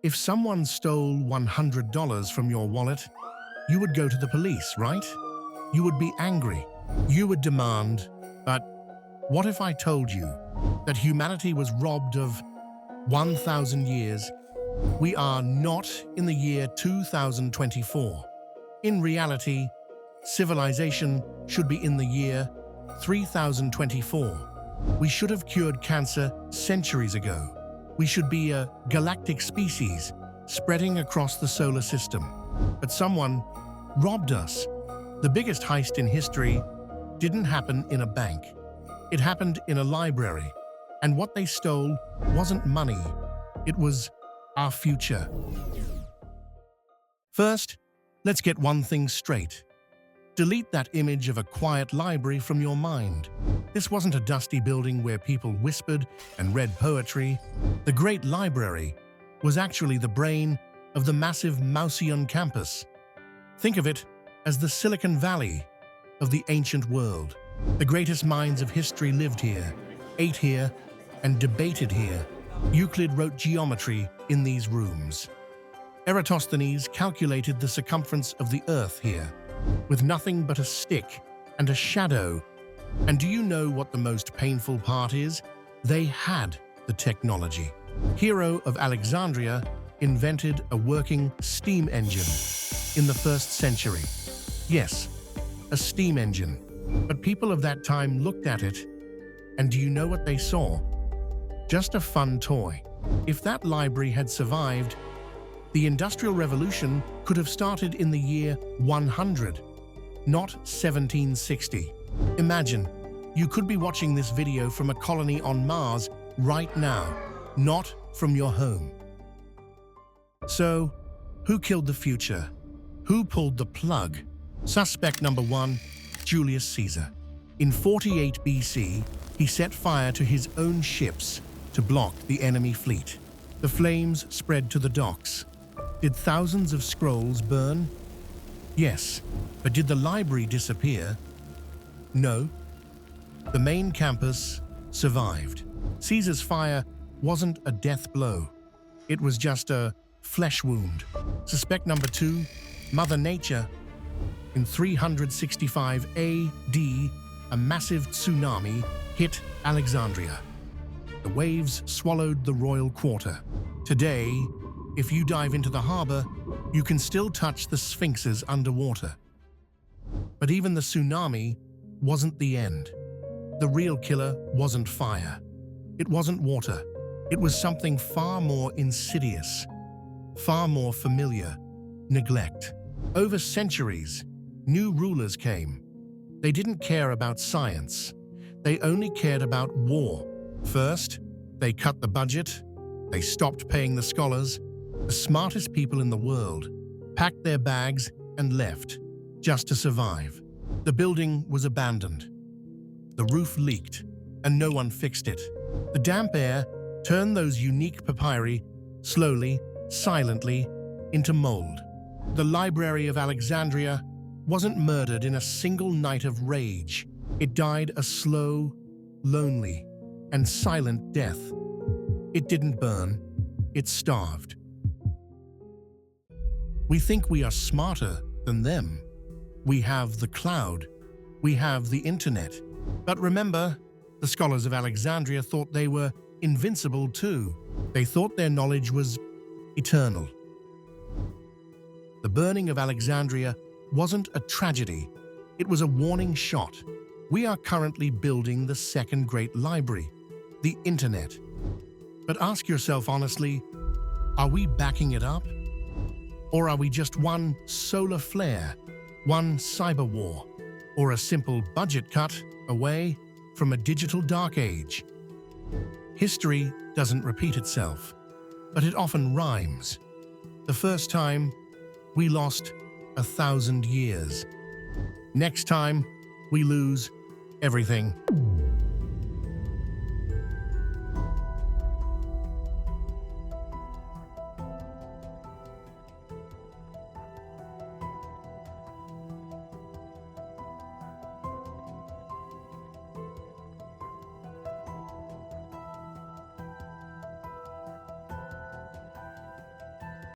If someone stole $100 from your wallet, you would go to the police, right? You would be angry. You would demand, but what if I told you that humanity was robbed of 1,000 years? We are not in the year 2024. In reality, civilization should be in the year 3024. We should have cured cancer centuries ago. We should be a galactic species spreading across the solar system. But someone robbed us. The biggest heist in history didn't happen in a bank. It happened in a library. And what they stole wasn't money. It was our future. First, let's get one thing straight. Delete that image of a quiet library from your mind. This wasn't a dusty building where people whispered and read poetry. The Great Library was actually the brain of the massive Mauseion campus. Think of it as the Silicon Valley of the ancient world. The greatest minds of history lived here, ate here, and debated here. Euclid wrote geometry in these rooms. Eratosthenes calculated the circumference of the Earth here, with nothing but a stick and a shadow. And do you know what the most painful part is? They had the technology. Hero of Alexandria invented a working steam engine in the 1st century. Yes, a steam engine. But people of that time looked at it, and do you know what they saw? Just a fun toy. If that library had survived, the Industrial Revolution could have started in the year 100, not 1760. Imagine, you could be watching this video from a colony on Mars right now, not from your home. So, who killed the future? Who pulled the plug? Suspect number 1, Julius Caesar. In 48 BC, he set fire to his own ships to block the enemy fleet. The flames spread to the docks. Did thousands of scrolls burn? Yes, but did the library disappear? No. The main campus survived. Caesar's fire wasn't a death blow. It was just a flesh wound. Suspect number 2, Mother Nature. In 365 AD, a massive tsunami hit Alexandria. The waves swallowed the royal quarter. Today, if you dive into the harbor, you can still touch the sphinxes underwater. But even the tsunami wasn't the end. The real killer wasn't fire. It wasn't water. It was something far more insidious, far more familiar: neglect. Over centuries, new rulers came. They didn't care about science. They only cared about war. First, they cut the budget. They stopped paying the scholars. The smartest people in the world packed their bags and left, just to survive. The building was abandoned. The roof leaked, and no one fixed it. The damp air turned those unique papyri slowly, silently, into mold. The Library of Alexandria wasn't murdered in a single night of rage. It died a slow, lonely, and silent death. It didn't burn. It starved. We think we are smarter than them. We have the cloud. We have the internet. But remember, the scholars of Alexandria thought they were invincible too. They thought their knowledge was eternal. The burning of Alexandria wasn't a tragedy. It was a warning shot. We are currently building the second great library, the internet. But ask yourself honestly, are we backing it up? Or are we just one solar flare, one cyber war, or a simple budget cut away from a digital dark age? History doesn't repeat itself, but it often rhymes. The first time, we lost 1,000 years. Next time, we lose everything.